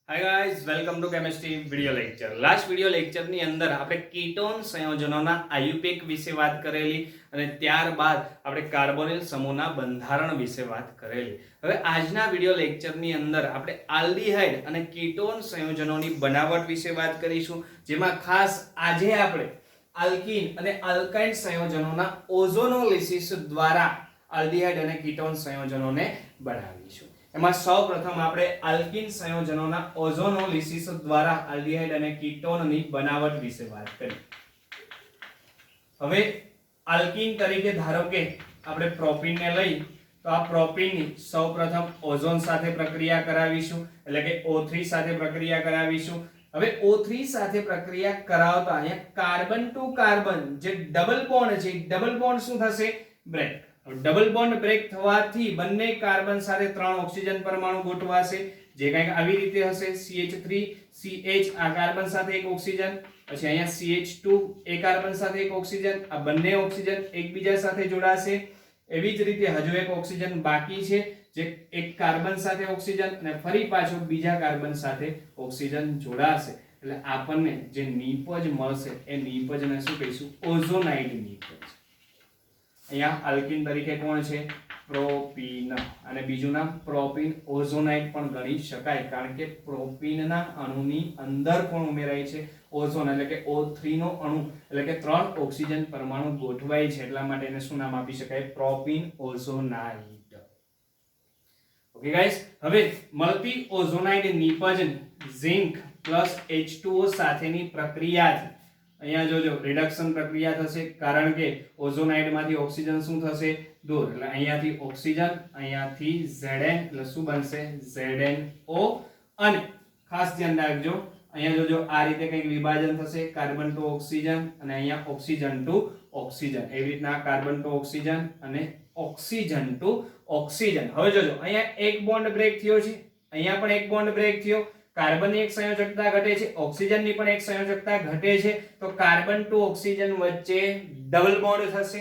Hi guys welcome to chemistry video lecture. Last video lecture ની અંદર આપણે ketone સંયોજનોના આયુપેક વિશે વાત કરેલી અને ત્યારબાદ આપણે કાર્બોનિલ સમૂહના બંધારણ વિશે વાત કરેલી। હવે આજના વિડિયો લેક્ચર ની અંદર આપણે આલ્ડીહાઇડ અને કીટોન સંયોજનોની બનાવટ વિશે વાત કરીશું, જેમાં ખાસ આજે આપણે આલ્કીન અને આલ્કાઇન સંયોજનોના ઓઝોનોલિસિસ દ્વારા આલ્ડીહાઇડ અને કીટોન સંયોજનોને બનાવીશું। એમાં સૌપ્રથમ આપણે આલ્કીન સંયોજનોના ઓઝોનોલિસિસ દ્વારા આલ્ડીહાઇડ અને કીટોનની બનાવટ વિશે વાત કરી। હવે આલ્કીન તરીકે ધારો કે આપણે પ્રોપીનને લઈ તો આ પ્રોપીનની સૌપ્રથમ ઓઝોન સાથે પ્રક્રિયા કરાવીશું, એટલે કે O3 સાથે પ્રક્રિયા કરાવીશું। હવે O3 સાથે પ્રક્રિયા કરાવતા અહીંયા કાર્બન ટુ કાર્બન જે ડબલ બોન્ડ છે, ડબલ બોન્ડ શું થશે? બ્રેક। ડબલ બોન્ડ બ્રેક થવાથી બંને કાર્બન સાથે 3 ઓક્સિજન પરમાણુ ગોઠવાશે, જે કંઈક આવી રીતે હશે। CH3 CH આ કાર્બન સાથે એક ઓક્સિજન, પછી અહીંયા CH2 એ કાર્બન સાથે એક ઓક્સિજન, આ બંને ઓક્સિજન એકબીજા સાથે જોડાશે। એવી જ રીતે હજુ એક ઓક્સિજન બાકી છે, જે એક કાર્બન સાથે ઓક્સિજન અને ફરી પાછો બીજા કાર્બન સાથે ઓક્સિજન જોડાશે, એટલે આપણને જે નિપજ મળશે એ નિપજને શું કહીશું? ઓઝોનાઇડ નિપજ। અહીંયા આલ્કીન તરીકે કોણ છે? પ્રોપીન, અને બીજું નામ પ્રોપીન ઓઝોનાઇડ પણ ગણી શકાય, કારણ કે પ્રોપીનના અણુની અંદર કોણ ઉમેરાય છે? ઓઝોન, એટલે કે O3 નો અણુ, એટલે કે 3 ઓક્સિજન પરમાણુ ગોઠવાય છે, એટલા માટે એને શું નામ આપી શકાય? પ્રોપીન ઓઝોનાઇડ। ઓકે ગાઈસ, હવે મળતી ઓઝોનાઇડ નિપજ ઝિંક પ્લસ H2O સાથેની પ્રક્રિયાથી અહીંયા જોજો રિડક્શન પ્રક્રિયા થશે, કારણ કે ઓઝોનાઇડ માંથી ઓક્સિજન શું થશે? દૂર, એટલે અહીંયાથી ઓક્સિજન, અહીંયાથી Zn, એટલે શું બનશે? ZnO। અને ખાસ ધ્યાન રાખજો અહીંયા જોજો આ રીતે કંઈક વિભાજન થશે, કાર્બન ટુ ઓક્સિજન અને અહીંયા ઓક્સિજન ટુ ઓક્સિજન, એવી રીતના કાર્બન ટુ ઓક્સિજન અને ઓક્સિજન ટુ ઓક્સિજન। હવે જોજો અહીંયા એક બોન્ડ બ્રેક થયો છે, અહીંયા પણ એક બોન્ડ બ્રેક થયો, કાર્બનની એક સંયોજકતા ઘટે છે, ઓક્સિજનની પણ એક સંયોજકતા ઘટે છે, તો કાર્બન ટુ ઓક્સિજન વચ્ચે ડબલ બોન્ડ થશે,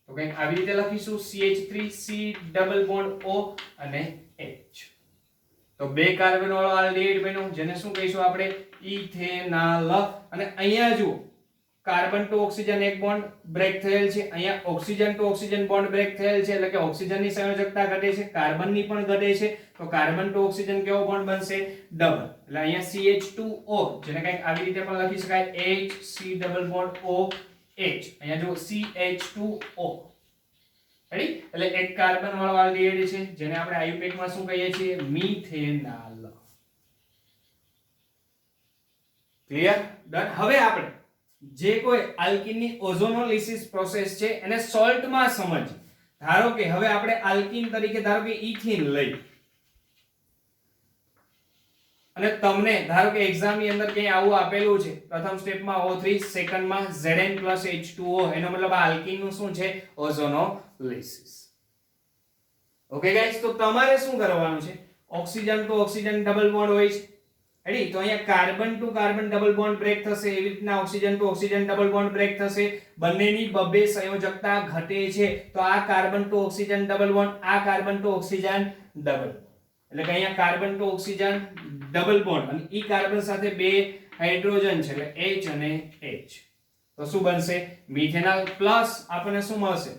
તો કંઈક આવી રીતે લખીશું CH3C ડબલ બોન્ડ O અને H, તો બે કાર્બન વાળો આલ્ડીહાઇડ બન્યો, જેને શું કહીશું આપણે? ઇથેનોલ। અને અહીંયા જુઓ કાર્બન ટુ ઓક્સિજન એક બોન્ડ બ્રેક થયેલ છે, અહીંયા oxygen to oxygen bond break થયેલ છે, એટલે કે ઓક્સિજનની સંયોજકતા ઘટે છે, કાર્બનની પણ ઘટે છે, તો કાર્બન ટુ ઓક્સિજન કેવો બોન્ડ બનશે? ડબલ, એટલે અહીંયા CH2O, જેને કંઈક આવી રીતે પણ લખી શકાય HC ડબલ બોન્ડ OH, અહીંયા જો CH2O, રેડી? એટલે એક કાર્બન વાળો આલ્ડીહાઇડ છે, જેને આપણે આયુપેકમાં શું કહીએ છીએ? મિથેનોલ। ક્લિયર? ડન। હવે આપણે જે કોઈ આલ્કીનની ઓઝોનોલિસિસ પ્રોસેસ છે એને સોલ્ટમાં સમજ। ધારો કે હવે આપણે આલ્કીન તરીકે ધારો કે ઇથિન લઈ, અને તમને ધારો કે એક્ઝામ ની અંદર ક્યાંય આવું આપેલું છે, પ્રથમ સ્ટેપમાં O3, સેકન્ડમાં Zn plus H2O, એનો મતલબ આ આલ્કીન નું શું છે? ઓઝોનોલિસિસ। ઓકે ગાઈસ, તો તમારે શું કરવાનું છે? Oxygen to oxygen double bond હોય છે, રેડી? તો અહીંયા carbon to carbon double bond break થશે, એવી રીતના oxygen to oxygen double bond break થશે, બંનેની બબ્બે સંયોજકતા ઘટે છે, તો આ carbon to oxygen double bond, આ કાર્બન ટુ ઓક્સિજન ડબલ, એટલે કે અહીંયા carbon to oxygen double bond, અને ઈ કાર્બન સાથે બે હાઇડ્રોજન છે, એટલે H અને H, તો શું બનશે? મિથેનોલ। પ્લસ આપણને શું મળશે?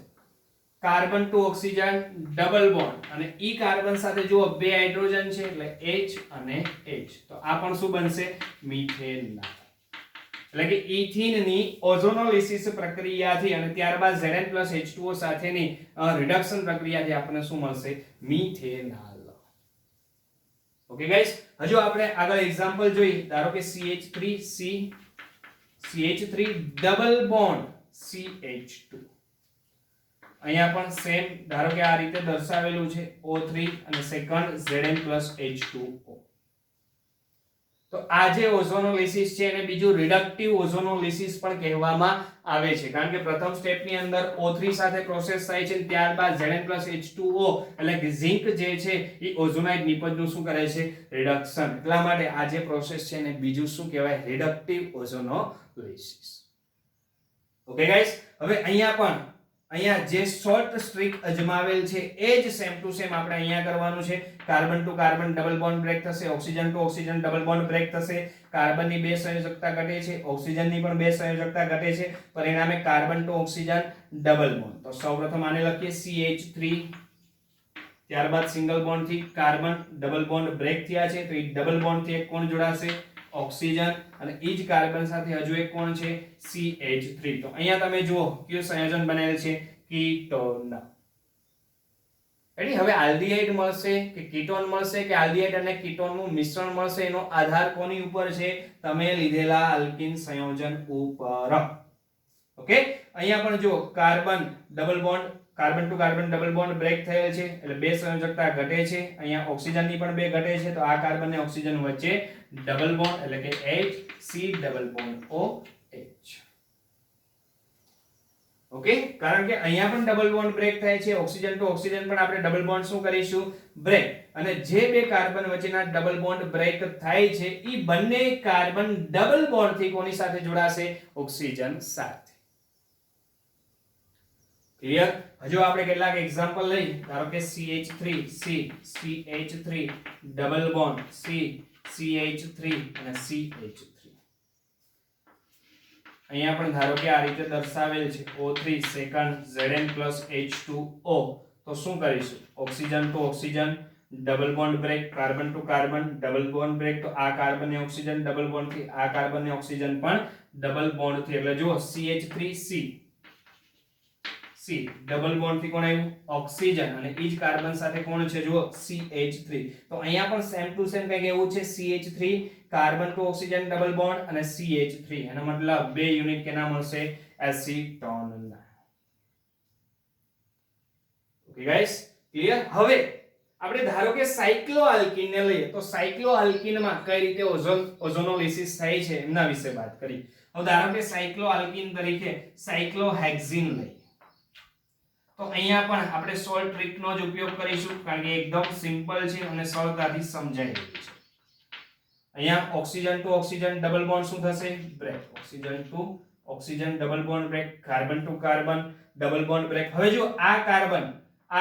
Carbon to oxygen double bond, અને ઈ કાર્બન સાથે જુઓ બે હાઇડ્રોજન છે, એટલે H અને H, તો આ પણ શું બનશે? મિથેનોલ। એટલે કે ઇથિનની ઓઝોનોલિસિસ પ્રક્રિયાથી અને ત્યારબાદ Zn plus H2O સાથેની રિડક્શન પ્રક્રિયાથી આપણને શું મળશે? મિથેનોલ। ઓકે ગાઈસ, હજુ આપણે આગળ એક્ઝામ્પલ જોઈએ। ધારો કે CH3 ડબલ બોન્ડ CH2, અહીંયા પણ સેમ, ધારો કે આ રીતે દર્શાવેલું છે O3 અને સેકન્ડ Zn plus H2O, તો આ જે ઓઝોનોલિસિસ છે એને બીજું રિડક્ટિવ ઓઝોનોલિસિસ પણ કહેવામાં આવે છે, કારણ કે પ્રથમ સ્ટેપની અંદર O3 સાથે પ્રોસેસ થાય છે, ત્યારબાદ Zn plus H2O, એટલે કે ઝિંક જે છે એ ઓઝોનાઇડ નિપજનું શું કરે છે? રિડક્શન। એટલા માટે આ જે પ્રોસેસ છે એને બીજું શું કહેવાય? રિડક્ટિવ ઓઝોનોલિસિસ। ઓકે ગાઈસ, હવે અહીંયા પણ અહીંયા જે શોર્ટ સ્ટ્રીક અજમાવેલ છે એ જ સેમ ટુ સેમ આપણે અહીંયા કરવાનું છે. Carbon to carbon double bond break થશે, oxygen to oxygen double bond break થશે. કાર્બનની 2 સંયોજકતા ઘટે છે, ઓક્સિજનની પણ 2 સંયોજકતા ઘટે છે, પરિણામે carbon to oxygen double bond. તો સૌપ્રથમ આને લખીએ CH3, ત્યારબાદ સિંગલ બોન્ડ થી કાર્બન ડબલ બોન્ડ બ્રેક થયા છે, તો એ ડબલ બોન્ડ થી એક કોણ જોડાશે? ઓક્સિજન. અને એ જ કાર્બન સાથે હજુ એક કોણ છે? CH3. તો અહીંયા તમે જુઓ કયું સંયોજન બનેલ છે? કીટોન. રેડી? હવે આલ્ડીહાઇડ મળશે કે કીટોન મળશે કે આલ્ડીહાઇડ અને કીટોનનું મિશ્રણ મળશે, એનો આધાર કોની ઉપર છે? તમે લીધેલા આલ્કીન સંયોજન ઉપર. ઓકે, અહીંયા પણ જુઓ carbon double bond, carbon to carbon double bond break થયેલ છે એટલે 2 સંયોજકતા ઘટે છે. અહીંયા ઓક્સિજનની પણ 2 ઘટે છે, તો આ કાર્બન ને ઓક્સિજન વચ્ચે ડબલ બોન્ડ એટલે કે HC double bond OH. Okay, કારણ કે અહીંયા પણ ડબલ બોન્ડ બ્રેક થાય છે, ઓક્સિજન ટુ ઓક્સિજન પણ આપણે ડબલ બોન્ડ શું કરીશું? બ્રેક. અને જે બે કાર્બન વચ્ચેના ડબલ બોન્ડ બ્રેક થાય છે ઈ બંને કાર્બન ડબલ બોન્ડ થી કોની સાથે જોડાશે? ઓક્સિજન સાથે. ક્લિયર? હજુ આપણે કેટલાક એક્ઝામ્પલ લઈ, ધારો કે CH3 C CH3 double bond C CH3 અને CH3. અહીંયા પણ ધારો કે આ રીતે દર્શાવેલ છે O3 સેકન્ડ Zn H2O. તો શું કરીશું? Oxygen to oxygen double bond break, carbon to carbon double bond break, તો આ કાર્બન ને ઓક્સિજન ડબલ બોન્ડ થી, આ કાર્બન ને ઓક્સિજન પણ ડબલ બોન્ડ થી, એટલે જુઓ CH3 C ડબલ બોન્ડ થી કોણ આવ્યું? ઓક્સિજન. અને ઈ જ કાર્બન સાથે કોણ છે? જુઓ CH3. તો અહીંયા પણ સેમ ટુ સેમ કંઈક એવું છે, CH3 carbon to oxygen double bond અને CH3, એનો મતલબ 2 યુનિટ કેના મળશે? એસિટોનના. Okay guys, clear? હવે આપણે ધારો કે સાયક્લોઆલ્કીન ને લઈએ, તો સાયક્લોઆલ્કીન માં કઈ રીતે ઓઝોનોલિસિસ થાય છે એમના વિશે વાત કરી. હવે ધારો કે સાયક્લોઆલ્કીન તરીકે સાયક્લોહેક્ઝીન લઈએ, તો અહીંયા પણ આપણે સોલ્ટ ટ્રીક નો જ ઉપયોગ કરીશું, કારણ કે એકદમ સિમ્પલ છે અને સરળતાથી સમજાઈ રહ્યું છે. અહીંયા oxygen to oxygen double bond શું થશે? Break. Oxygen to oxygen double bond break, carbon to carbon double bond break. હવે જો આ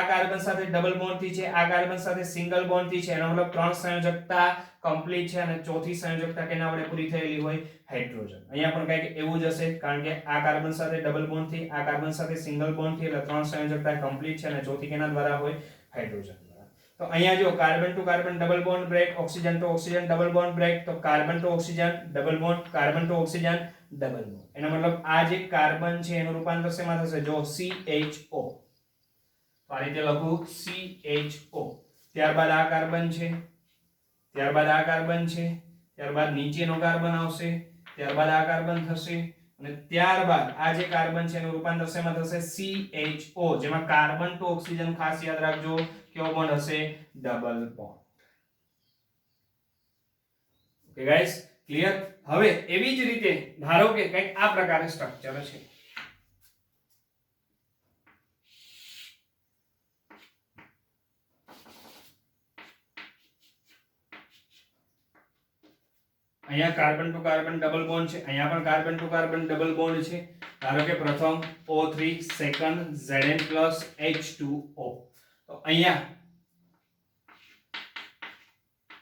કાર્બન સાથે ડબલ બોન્ડ થી છે, આ કાર્બન સાથે સિંગલ બોન્ડ થી છે, એનો મતલબ 3 સંયોજકતા કમ્પ્લીટ છે અને ચોથી સંયોજકતા કેના વડે પૂરી થયેલી હોય? હાઇડ્રોજન. અહીંયા પણ કંઈક એવું જ હશે, કારણ કે આ કાર્બન સાથે ડબલ બોન્ડ થી, આ કાર્બન સાથે સિંગલ બોન્ડ થી, એટલે 3 સંયોજકતા કમ્પ્લીટ છે અને ચોથી કેના દ્વારા હોય? હાઇડ્રોજન દ્વારા. તો અહીંયા જો carbon to carbon double bond break, oxygen to oxygen double bond break, તો carbon to oxygen double bond, carbon to oxygen double bond. એનો મતલબ આ જે કાર્બન છે એનું રૂપાંતર શેમાં થશે? જો CHO. આ રીતે લખું CHO. ત્યારબાદ આ કાર્બન છે, ત્યારબાદ આ કાર્બન છે, ત્યારબાદ નીચેનો કાર્બન આવશે, ત્યારબાદ આ કાર્બન થશે, અને ત્યારબાદ આ જે કાર્બન છે એનું રૂપાંતર શેમાં થશે? CHO, જેમાં કાર્બન ટુ ઓક્સિજન ખાસ યાદ રાખજો કેવો બોન્ડ હશે? Double bond. Okay guys, clear? હવે એવી જ રીતે ધારો કે કંઈક આ પ્રકારે સ્ટ્રક્ચર છે. અહીંયા carbon to carbon double bond છે, અહીંયા પણ carbon to carbon double bond છે. ધારો કે પ્રથમ O3 સેકન્ડ Zn H2O. તો અહીંયા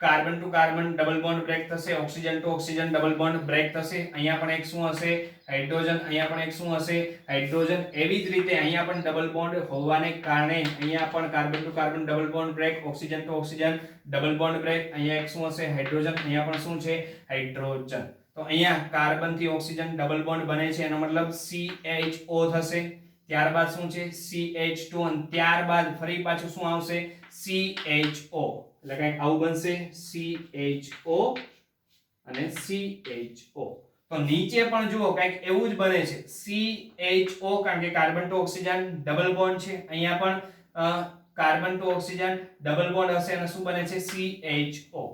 carbon to carbon double bond break થશે, oxygen to oxygen double bond break થશે. અહીંયા પણ એક શું હશે? હાઇડ્રોજન. અહીંયા પણ એક શું હશે? હાઇડ્રોજન. એવી જ રીતે અહીંયા પણ ડબલ બોન્ડ હોવાને કારણે અહીંયા પણ carbon to carbon double bond break, oxygen to oxygen double bond break. અહીંયા એક શું હશે? હાઇડ્રોજન. અહીંયા પણ શું છે? હાઇડ્રોજન. તો અહીંયા કાર્બન થી ઓક્સિજન ડબલ બોન્ડ બને છે, એનો મતલબ CHO થશે. ત્યારબાદ શું છે? CH2, અને ત્યારબાદ ફરી પાછું શું આવશે? CHO. એટલે કંઈક આવું બનશે, CHO અને CHO. તો નીચે પણ જુઓ કંઈક એવું જ બને છે, CHO, કારણ કે carbon to oxygen double bond છે. અહીંયા પણ carbon to oxygen double bond હશે અને શું બને છે? CHO.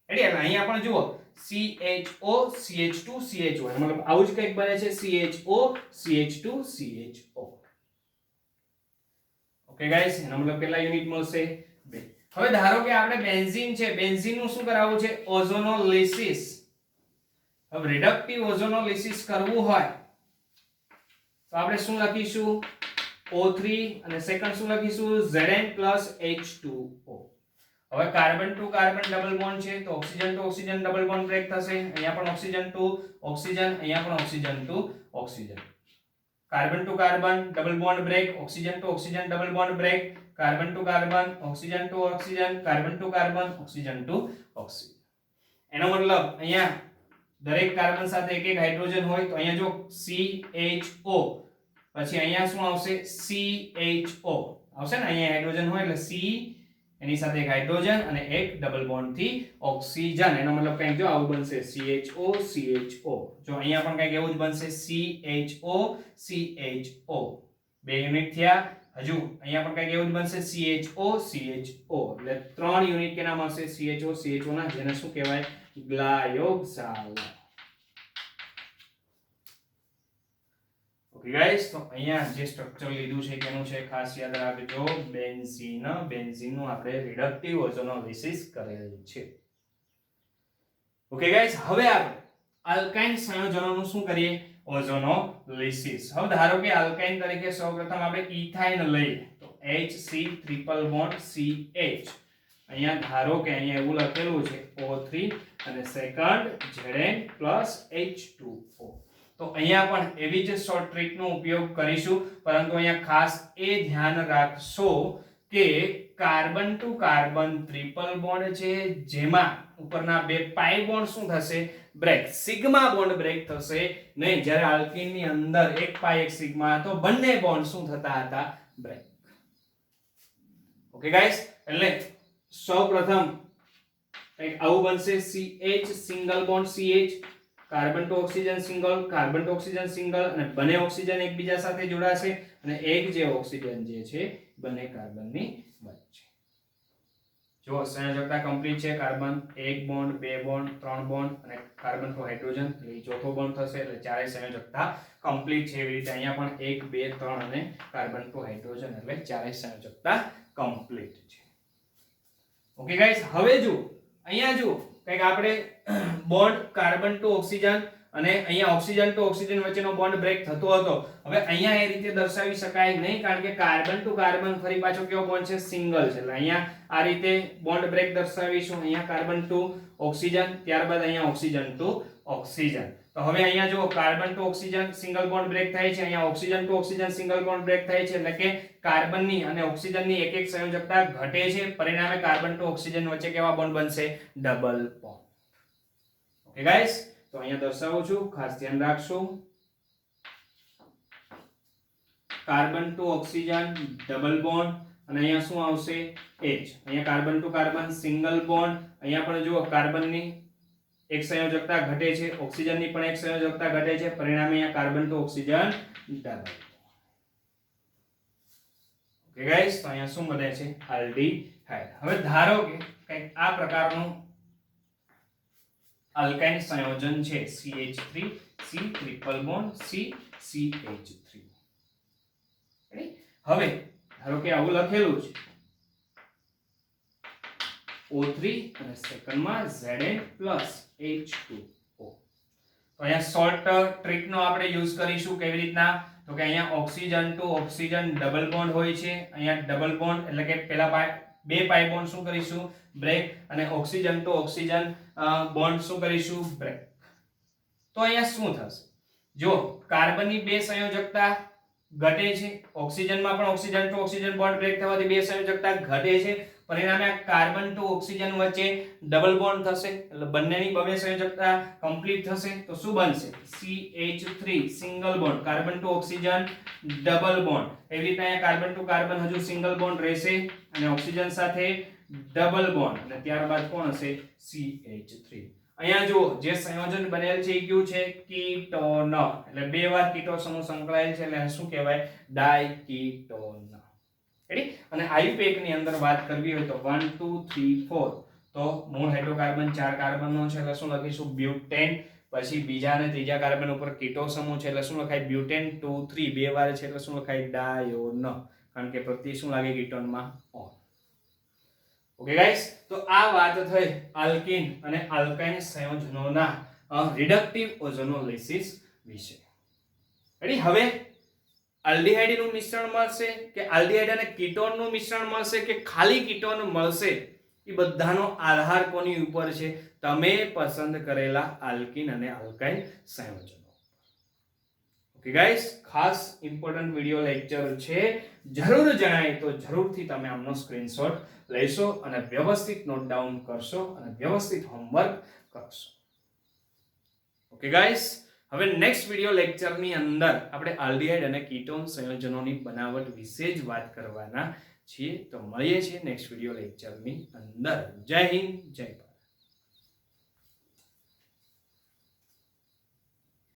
રેડી? એટલે અહીંયા પણ જુઓ CHO CH2 CHO, મતલબ આવું જ કંઈક બને છે, CHO CH2 CHO. Okay guys, એનો મતલબ કેટલા યુનિટ મળશે? 2. હવે ધારો કે આપણે બેન્ઝીન છે, બેન્ઝીન નું શું કરાવવું છે? ઓઝોનોલિસિસ. હવે રિડક્ટિવ ઓઝોનોલિસિસ કરવું હોય તો આપણે શું લખીશું? O3 અને સેકન્ડ શું લખીશું Zn plus H2O. હવે carbon to carbon double bond છે તો oxygen to oxygen double bond break થશે. અહીંયા પણ ઓક્સિજન ટુ ઓક્સિજન, અહીંયા પણ oxygen to oxygen. Carbon to carbon double bond break, oxygen to oxygen double bond break, carbon to carbon, oxygen to oxygen, carbon to carbon, oxygen to oxygen. એનો મતલબ અહીંયા દરેક carbon સાથે એક એક hydrogen હોય તો અહીંયા જો CHO, પછી અહીંયા શું આવશે CHO આવશે ને, અહીંયા હાઇડ્રોજન હોય એટલે C, એની સાથે એક હાઇડ્રોજન અને એક ડબલ બોન્ડ થી ઓક્સિજન. એનો મતલબ કંઈક જો આવું બનશે CHO CHO. જો અહીંયા પણ કંઈક એવું જ બનશે CHO CHO. બે યુનિટ થયા. હજુ અહીંયા પણ કંઈક એવું જ બનશે CHO CHO. એટલે 3 યુનિટ કેના મળશે CHO CHO ના, જેને શું કહેવાય ગ્લાયોક્સાલ. ઓકે ગાઈસ, તો અહીંયા જે સ્ટ્રક્ચર લીધું છે કેનું છે ખાસ યાદ રાખજો, બેન્ઝીન. બેન્ઝીનનું આપણે રિડક્ટિવ ઓઝોનોલિસિસ કરેલ છે. ઓકે ગાઈસ, હવે આપણે આલ્કાઇન સંયોજનોનું શું કરીએ ઓઝોનોલિસિસ. હવે ધારો કે આલ્કાઇન તરીકે સૌપ્રથમ આપણે ઇથાઇન લઈએ તો HC ટ્રિપલ બોન્ડ CH. અહીંયા ધારો કે અહીંયા એવું લખેલું છે O3 અને સેકન્ડ Zn plus H2O. તો અહીંયા પણ એવી જ શોર્ટ ટ્રીકનો ઉપયોગ કરીશું, પરંતુ અહીંયા ખાસ એ ધ્યાન રાખશો કે carbon to carbon triple bond છે જેમાં ઉપરના બે પાઈ બોન્ડ શું થશે બ્રેક, સિગ્મા બોન્ડ બ્રેક થશે નહીં. જ્યારે આલ્કીનની અંદર એક પાઈ એક સિગ્મા તો બંને બોન્ડ શું થતા હતા બ્રેક. ઓકે ગાઈસ, એટલે સૌપ્રથમ કંઈક આવું બનશે CH single bond CH, carbon to oxygen single, carbon to oxygen single, અને બંને ઓક્સિજન એકબીજા સાથે જોડાશે અને એક જે ઓક્સિજન જે છે બંને કાર્બનની વચ્ચે. જો સંયોજકતા કમ્પ્લીટ છે, કાર્બન એક બોન્ડ, બે બોન્ડ, ત્રણ બોન્ડ અને કાર્બન ટુ હાઇડ્રોજન એટલે ચોથો બોન્ડ થશે, એટલે ચારે સંયોજકતા કમ્પ્લીટ છે. એવી રીતે અહીંયા પણ 1 2 3 અને કાર્બન ટુ હાઇડ્રોજન એટલે ચારે સંયોજકતા કમ્પ્લીટ છે. ઓકે ગાઈસ, હવે જો અહીંયા જો કંઈક આપણે બોન્ડ કાર્બન ટુ ઓક્સિજન અને અહીંયા ઓક્સિજન ટુ ઓક્સિજન વચ્ચેનો બોન્ડ બ્રેક થતો હતો. હવે અહીંયા એ રીતે દર્શાવી શકાય નહીં, કારણ કે કાર્બન ટુ કાર્બન ફરી પાછો કેવો બોન્ડ છે સિંગલ છે, એટલે અહીંયા આ રીતે બોન્ડ બ્રેક દર્શાવીશું. અહીંયા કાર્બન ટુ ઓક્સિજન, ત્યારબાદ અહીંયા ઓક્સિજન ટુ ઓક્સિજન. તો હવે અહીંયા જો carbon to oxygen single bond break થાય છે, અહીંયા oxygen to oxygen single bond break થાય છે, એટલે કે કાર્બનની અને ઓક્સિજનની એક એક સંયોજકતા ઘટે છે. પરિણામે કાર્બન ટુ ઓક્સિજન વચ્ચે કેવા બોન્ડ બનશે ડબલ બોન્ડ. ઓકે ગાઈસ, તો અહીંયા દર્શાવું છું, ખાસ ધ્યાન રાખશો. Carbon to oxygen double bond અને અહીંયા શું આવશે H. અહીંયા carbon to carbon single bond, અહીંયા પણ જુઓ કાર્બનની એક સંયોજકતા ઘટે છે, ઓક્સિજનની પણ એક સંયોજકતા ઘટે છે, પરિણામે અહીંયા carbon to oxygen double. Okay guys, તો અહીંયા શું બને છે આલ્ડીહાઇડ. હવે ધારો કે કંઈક આ પ્રકારનું આલ્કાઇન સંયોજન છે CH3 C triple bond C CH3. હવે ધારો કે આવું લખેલું છે O3 અને સેકન્ડમાં Zn plus H2O. તો અહીંયા શોર્ટ ટ્રીકનો આપણે યુઝ કરીશું. કેવી રીતના? તો કે અહીંયા oxygen to oxygen double bond હોય છે, અહીંયા ડબલ બોન્ડ એટલે કે પહેલા બે પાઈ બોન્ડ શું કરીશું બ્રેક, અને ઓક્સિજન ટુ ઓક્સિજન બોન્ડ શું કરીશું બ્રેક. તો અહીંયા શું થશે, જો કાર્બનની બે સંયોજકતા ઘટે છે, ઓક્સિજનમાં પણ oxygen to oxygen bond break થવાથી બે સંયોજકતા ઘટે છે, પરિણામે કાર્બન ટુ ઓક્સિજન વચ્ચે ડબલ બોન્ડ થશે, એટલે બંનેની બે સંયોજકતા કમ્પ્લીટ થશે. તો શું બનશે CH3 single bond, carbon to oxygen double bond. એવી રીતે અહીંયા કાર્બન ટુ કાર્બન હજુ સિંગલ બોન્ડ રહેશે અને ઓક્સિજન સાથે ડબલ બોન્ડ, અને ત્યારબાદ કોણ હશે CH3. અહીંયા જુઓ જે સંયોજન બનેલ છે એ કયું છે કીટોન, એટલે બે વાર કીટો સમૂહ સંકળાયેલ છે એટલે શું કહેવાય ડાયકીટોન. રેડી? અને આયુપેક ની અંદર વાત કરવી હોય તો 1 2 3 4 તો મૂળ હાઇડ્રોકાર્બન 4 કાર્બનનો છે એટલે શું લખીશું બ્યુટેન. પછી બીજા અને ત્રીજા કાર્બન ઉપર કીટો સમૂહ છે એટલે શું લખાય બ્યુટેન 2 3 બે વાર છે એટલે શું લખાય ડાયોન, કારણ કે પ્રત્યય શું લાગે કીટોનમાં ઓન. ઓકે ગાઈસ, તો આ વાત થઈ આલ્કીન અને આલ્કાઇન સંયોજનોના રિડક્ટિવ ઓઝોનોલિસિસ વિશે. રેડી? હવે આલ્ડીહાઇડનું મિશ્રણ મળશે કે આલ્ડીહાઇડ અને કીટોનનું મિશ્રણ મળશે કે ખાલી કીટોન મળશે, એ બધાનો આધાર કોની ઉપર છે? તમે પસંદ કરેલા આલ્કીન અને આલ્કાઇલ સંયોજનો. ઓકે ગાઈસ, ખાસ ઇમ્પોર્ટન્ટ વિડિયો લેક્ચર છે. જરૂર જણાય તો જરૂરથી તમે આમનો સ્ક્રીનશોટ લેશો અને વ્યવસ્થિત નોટ ડાઉન કરશો અને વ્યવસ્થિત હોમવર્ક કરશો. ઓકે ગાઈસ, હવે નેક્સ્ટ વિડિયો લેક્ચરની અંદર આપણે આલ્ડીહાઇડ અને કીટોન સંયોજનોની બનાવટ વિશે જ વાત કરવાના છીએ. તો મળીએ છીએ નેક્સ્ટ વિડિયો લેક્ચરની અંદર. જય હિન્દ, જય ભારત.